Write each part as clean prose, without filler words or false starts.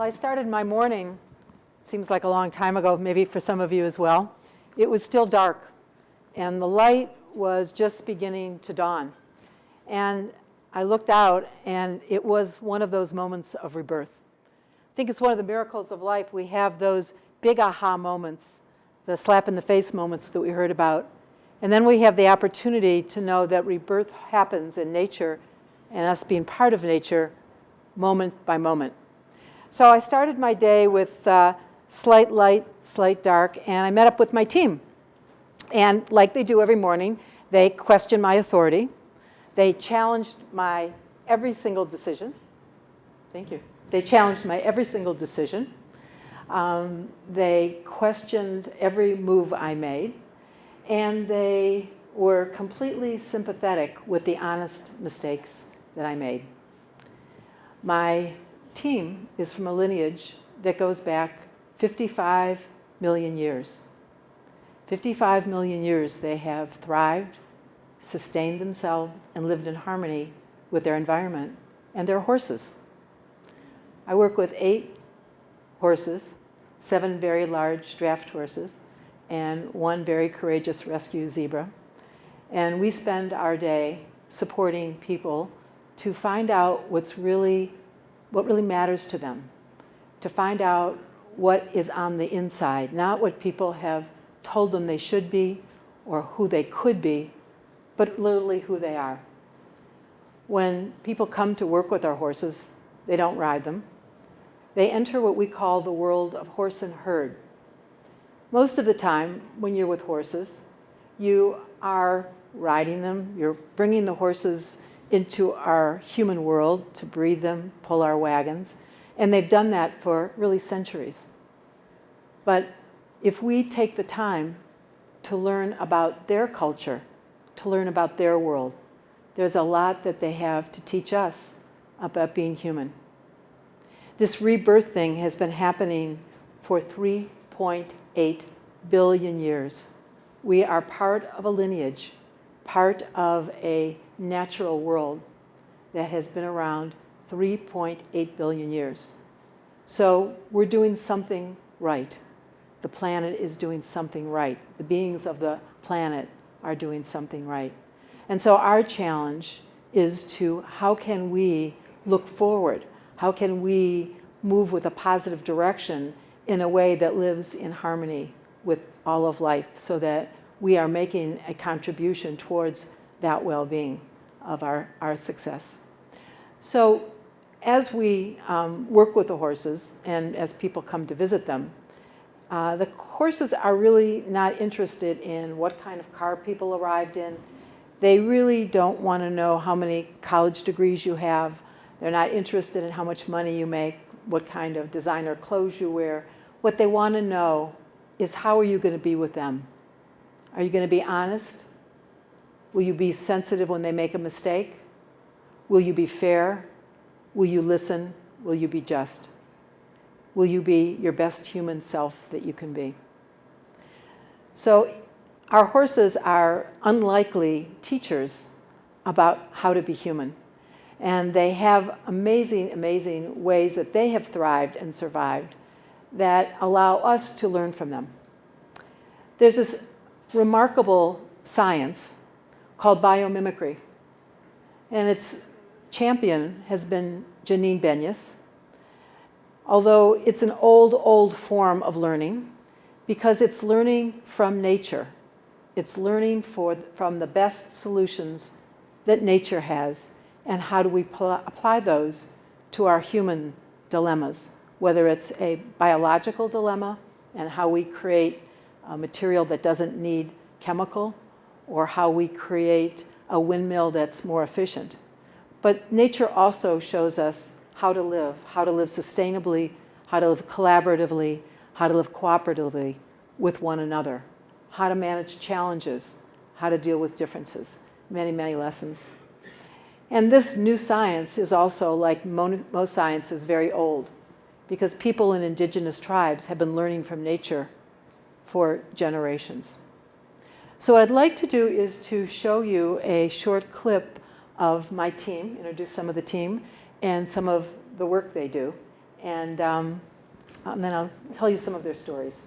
I started my morning, it seems like a long time ago, maybe for some of you as well. It was still dark, and the light was just beginning to dawn. And I looked out, and it was one of those moments of rebirth. I think it's one of the miracles of life. We have those big aha moments, the slap in the face moments that we heard about. And then we have the opportunity to know that rebirth happens in nature, and us being part of nature moment by moment. So I started my day with slight light, slight dark, and I met up with my team. And like they do every morning, they questioned my authority. They challenged my every single decision. Thank you. They challenged my every single decision. They questioned every move I made. And they were completely sympathetic with the honest mistakes that I made. My team is from a lineage that goes back 55 million years. 55 million years they have thrived, sustained themselves, and lived in harmony with their environment and their horses. I work with 8 horses, 7 very large draft horses, and 1 very courageous rescue zebra. And we spend our day supporting people to find out what really matters to them, to find out what is on the inside, not what people have told them they should be or who they could be, but literally who they are. When people come to work with our horses, they don't ride them. They enter what we call the world of horse and herd. Most of the time, when you're with horses, you are riding them, you're bringing the horses into our human world to breathe them, pull our wagons, and they've done that for really centuries. But if we take the time to learn about their culture, to learn about their world, there's a lot that they have to teach us about being human. This rebirth thing has been happening for 3.8 billion years. We are part of a lineage, part of a natural world that has been around 3.8 billion years. So we're doing something right. The planet is doing something right. The beings of the planet are doing something right. And so our challenge is to how can we look forward? How can we move with a positive direction in a way that lives in harmony with all of life so that we are making a contribution towards that well-being of our success. So as we work with the horses and as people come to visit them, the horses are really not interested in what kind of car people arrived in. They really don't want to know how many college degrees you have. They're not interested in how much money you make, what kind of designer clothes you wear. What they want to know is how are you going to be with them? Are you going to be honest? Will you be sensitive when they make a mistake? Will you be fair? Will you listen? Will you be just? Will you be your best human self that you can be? So our horses are unlikely teachers about how to be human. And they have amazing, amazing ways that they have thrived and survived that allow us to learn from them. There's this remarkable science called biomimicry. And its champion has been Janine Benyus, although it's an old form of learning because it's learning from nature. It's learning from the best solutions that nature has and how do we apply those to our human dilemmas, whether it's a biological dilemma and how we create a material that doesn't need chemical, or how we create a windmill that's more efficient. But nature also shows us how to live sustainably, how to live collaboratively, how to live cooperatively with one another, how to manage challenges, how to deal with differences, many, many lessons. And this new science is also, like most science, is very old because people in indigenous tribes have been learning from nature for generations. So what I'd like to do is to show you a short clip of my team, introduce some of the team, and some of the work they do. And then I'll tell you some of their stories.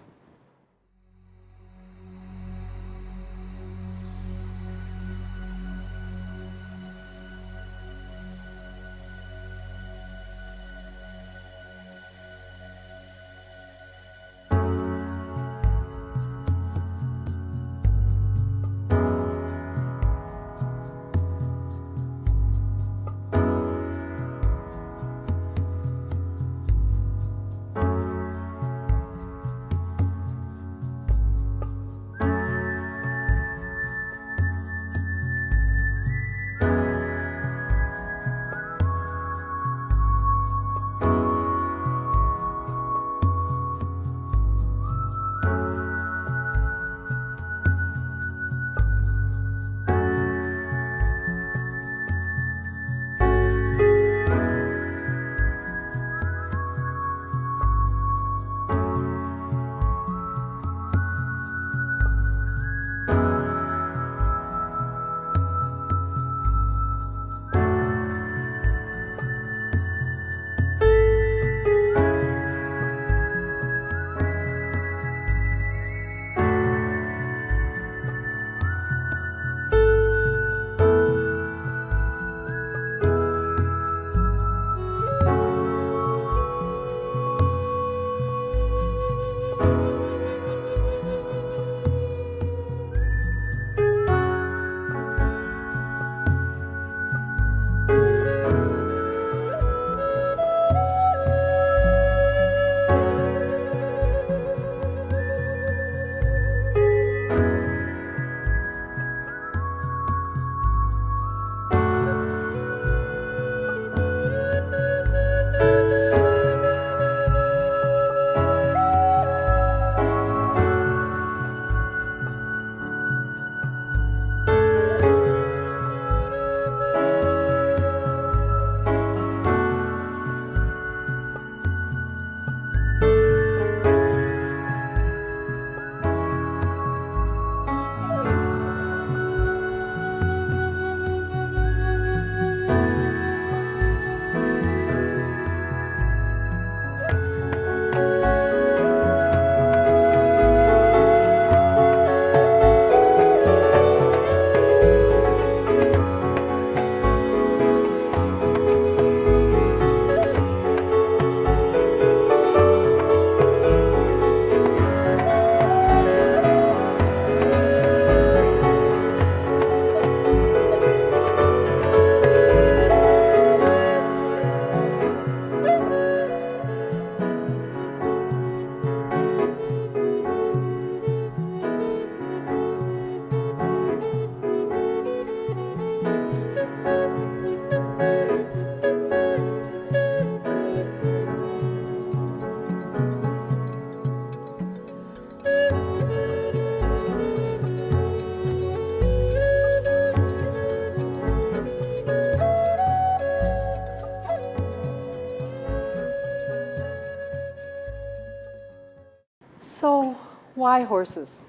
So why horses?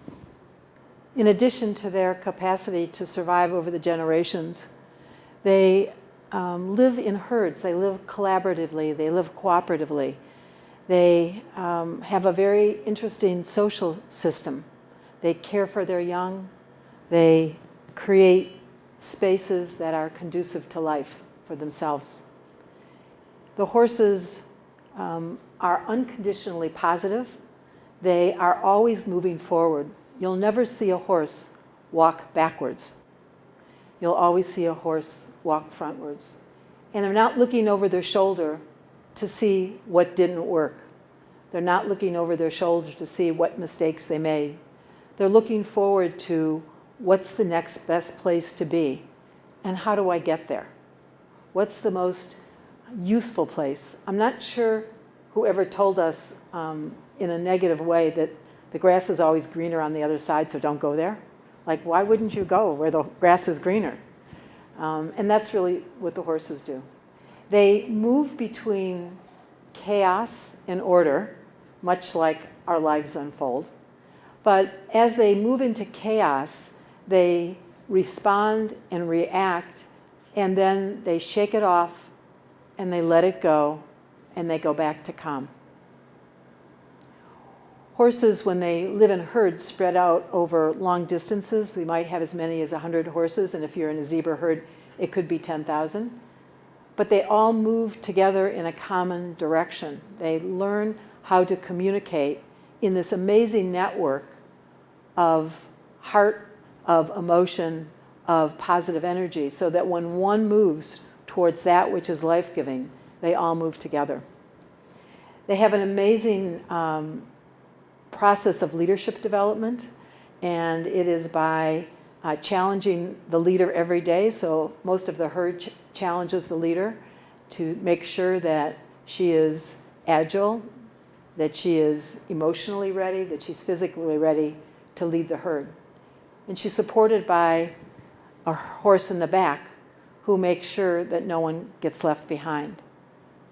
In addition to their capacity to survive over the generations, they live in herds. They live collaboratively. They live cooperatively. They have a very interesting social system. They care for their young. They create spaces that are conducive to life for themselves. The horses are unconditionally positive. They are always moving forward. You'll never see a horse walk backwards. You'll always see a horse walk frontwards. And they're not looking over their shoulder to see what didn't work. They're not looking over their shoulder to see what mistakes they made. They're looking forward to what's the next best place to be and how do I get there? What's the most useful place? I'm not sure whoever told us in a negative way that the grass is always greener on the other side, so don't go there. Like, why wouldn't you go where the grass is greener? And that's really what the horses do. They move between chaos and order, much like our lives unfold. But as they move into chaos, they respond and react, and then they shake it off, and they let it go, and they go back to calm. Horses, when they live in herds spread out over long distances, they might have as many as 100 horses, and if you're in a zebra herd, it could be 10,000. But they all move together in a common direction. They learn how to communicate in this amazing network of heart, of emotion, of positive energy, so that when one moves towards that which is life-giving, they all move together. They have an amazing process of leadership development, and it is by challenging the leader every day. So most of the herd challenges the leader to make sure that she is agile, that she is emotionally ready, that she's physically ready to lead the herd. And she's supported by a horse in the back who makes sure that no one gets left behind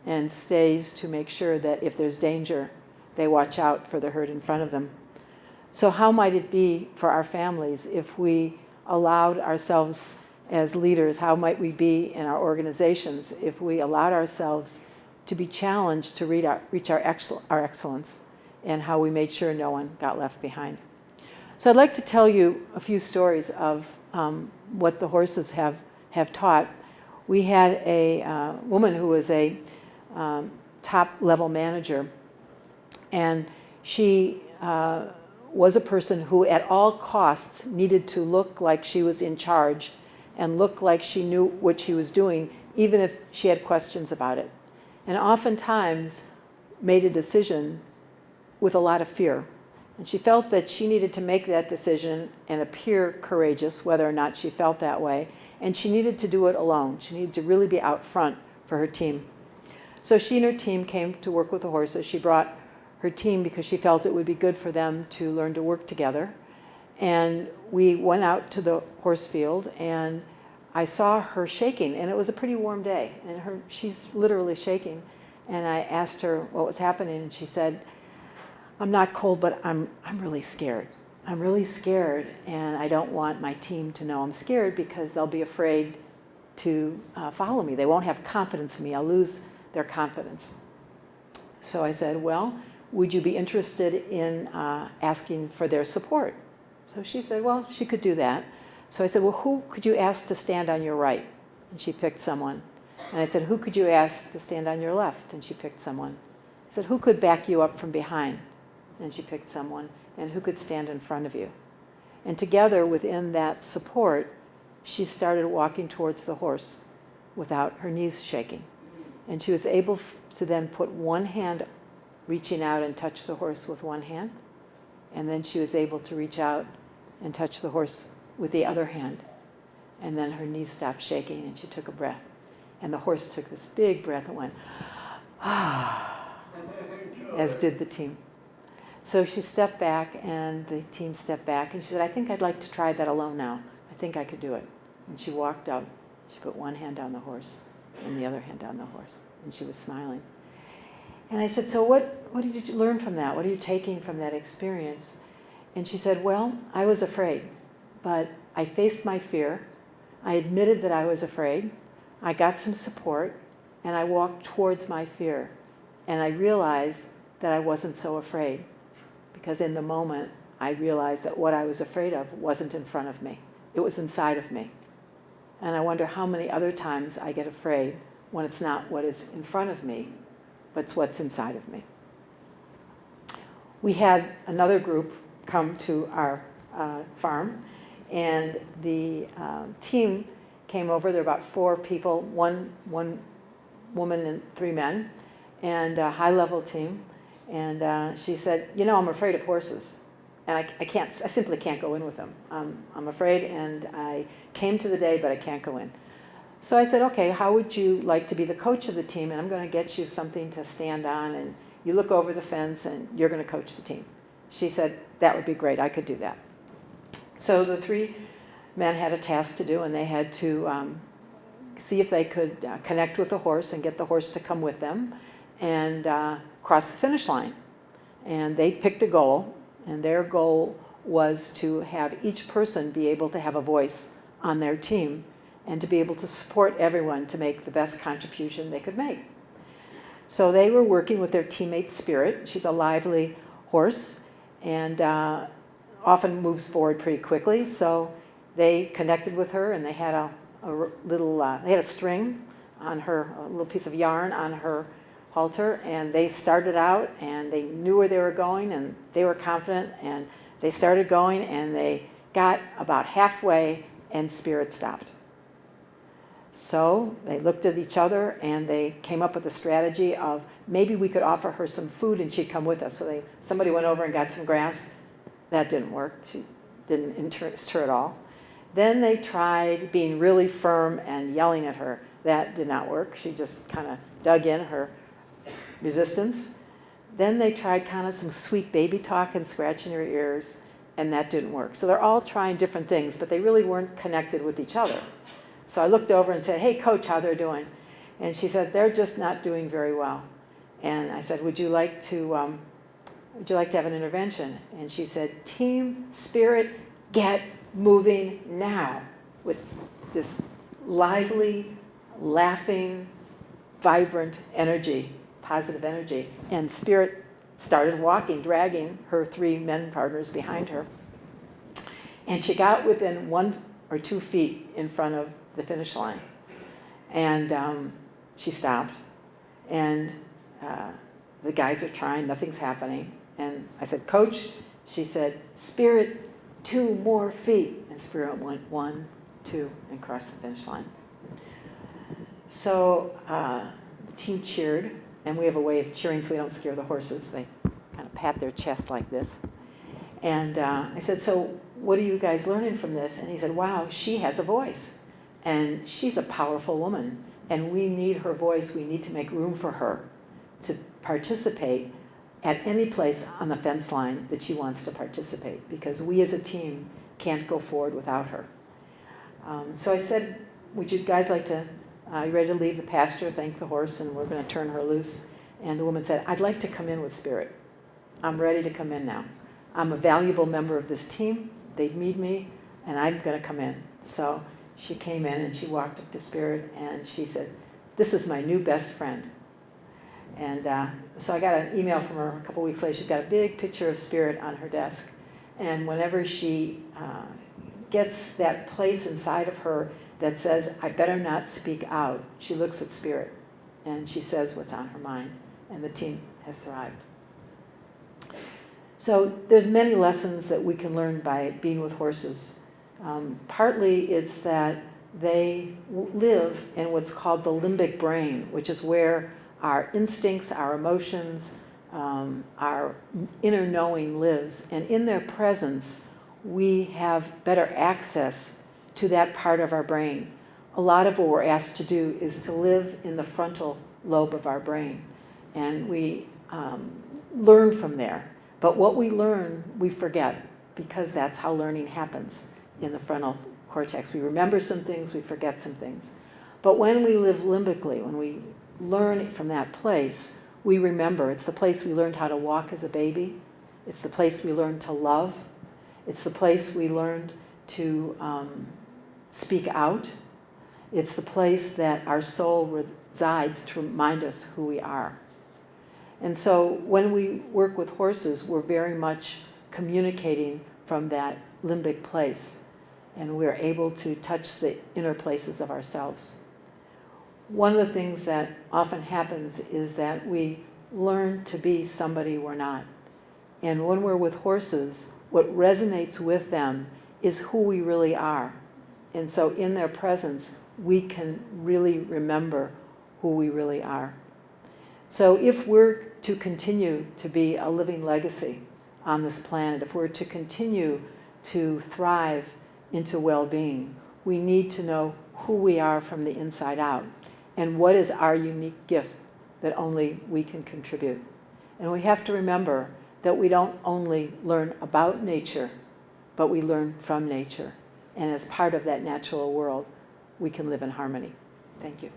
and stays to make sure that if there's danger, they watch out for the herd in front of them. So how might it be for our families if we allowed ourselves as leaders, how might we be in our organizations if we allowed ourselves to be challenged to reach our excellence, and how we made sure no one got left behind? So I'd like to tell you a few stories of what the horses have taught. We had a woman who was a top-level manager, and she was a person who at all costs needed to look like she was in charge and look like she knew what she was doing, even if she had questions about it. And oftentimes made a decision with a lot of fear. And she felt that she needed to make that decision and appear courageous, whether or not she felt that way. And she needed to do it alone. She needed to really be out front for her team. So she and her team came to work with the horses. She brought her team because she felt it would be good for them to learn to work together. And we went out to the horse field, and I saw her shaking, and it was a pretty warm day, and she's literally shaking. And I asked her what was happening, and she said, "I'm not cold, but I'm really scared. I'm really scared, and I don't want my team to know I'm scared because they'll be afraid to follow me. They won't have confidence in me. I'll lose their confidence." So I said, "Well, would you be interested in asking for their support?" So she said, well, she could do that. So I said, well, who could you ask to stand on your right? And she picked someone. And I said, who could you ask to stand on your left? And she picked someone. I said, who could back you up from behind? And she picked someone. And who could stand in front of you? And together, within that support, she started walking towards the horse without her knees shaking. And she was able to then put one hand reaching out and touch the horse with one hand. And then she was able to reach out and touch the horse with the other hand. And then her knees stopped shaking, and she took a breath. And the horse took this big breath and went, ah, as did the team. So she stepped back, and the team stepped back, and she said, I think I'd like to try that alone now. I think I could do it. And she walked up. She put one hand on the horse and the other hand on the horse, and she was smiling. And I said, so what did you learn from that? What are you taking from that experience? And she said, well, I was afraid, but I faced my fear. I admitted that I was afraid. I got some support, and I walked towards my fear. And I realized that I wasn't so afraid, because in the moment, I realized that what I was afraid of wasn't in front of me. It was inside of me. And I wonder how many other times I get afraid when it's not what is in front of me, but it's what's inside of me. We had another group come to our farm, and the team came over. There were about 4 people, one woman and 3 men, and a high-level team. And she said, you know, I'm afraid of horses, and I simply can't go in with them. I'm afraid, and I came to the day, but I can't go in. So I said, okay, how would you like to be the coach of the team? And I'm going to get you something to stand on, and you look over the fence, and you're going to coach the team. She said, that would be great. I could do that. So the 3 men had a task to do, and they had to see if they could connect with the horse and get the horse to come with them and cross the finish line. And they picked a goal, and their goal was to have each person be able to have a voice on their team and to be able to support everyone to make the best contribution they could make. So they were working with their teammate Spirit. She's a lively horse and often moves forward pretty quickly. So they connected with her, and they had a little, they had a string on her, a little piece of yarn on her halter, and they started out, and they knew where they were going, and they were confident, and they started going, and they got about halfway, and Spirit stopped. So they looked at each other, and they came up with a strategy of maybe we could offer her some food, and she'd come with us. So somebody went over and got some grass. That didn't work. She didn't interest her at all. Then they tried being really firm and yelling at her. That did not work. She just kind of dug in her resistance. Then they tried kind of some sweet baby talk and scratching her ears, and that didn't work. So they're all trying different things, but they really weren't connected with each other. So I looked over and said, hey, coach, how they're doing? And she said, they're just not doing very well. And I said, would you like to have an intervention? And she said, Team Spirit, get moving now, with this lively, laughing, vibrant energy, positive energy. And Spirit started walking, dragging her 3 men partners behind her. And she got within 1 or 2 feet in front of the finish line. And she stopped. And the guys are trying, nothing's happening. And I said, Coach, she said, Spirit, 2 more feet. And Spirit went 1, 2, and crossed the finish line. So the team cheered, and we have a way of cheering so we don't scare the horses. They kind of pat their chest like this. And I said, so what are you guys learning from this? And he said, wow, she has a voice. And she's a powerful woman. And we need her voice. We need to make room for her to participate at any place on the fence line that she wants to participate, because we as a team can't go forward without her. So I said, would you guys like to, you ready to leave the pasture, thank the horse, and we're going to turn her loose? And the woman said, I'd like to come in with Spirit. I'm ready to come in now. I'm a valuable member of this team. They need me, and I'm going to come in. So she came in, and she walked up to Spirit, and she said, this is my new best friend. And so I got an email from her a couple weeks later. She's got a big picture of Spirit on her desk. And whenever she gets that place inside of her that says, I better not speak out, she looks at Spirit and she says what's on her mind. And the team has thrived. So there's many lessons that we can learn by being with horses. Partly it's that they live in what's called the limbic brain, which is where our instincts, our emotions, our inner knowing lives. And in their presence, we have better access to that part of our brain. A lot of what we're asked to do is to live in the frontal lobe of our brain. And we learn from there. But what we learn, we forget, because that's how learning happens in the frontal cortex. We remember some things, we forget some things. But when we live limbically, when we learn from that place, we remember. It's the place we learned how to walk as a baby. It's the place we learned to love. It's the place we learned to speak out. It's the place that our soul resides to remind us who we are. And so when we work with horses, we're very much communicating from that limbic place, and we're able to touch the inner places of ourselves. One of the things that often happens is that we learn to be somebody we're not. And when we're with horses, what resonates with them is who we really are. And so in their presence, we can really remember who we really are. So if we're to continue to be a living legacy on this planet, if we're to continue to thrive into well-being, we need to know who we are from the inside out. And what is our unique gift that only we can contribute? And we have to remember that we don't only learn about nature, but we learn from nature. And as part of that natural world, we can live in harmony. Thank you.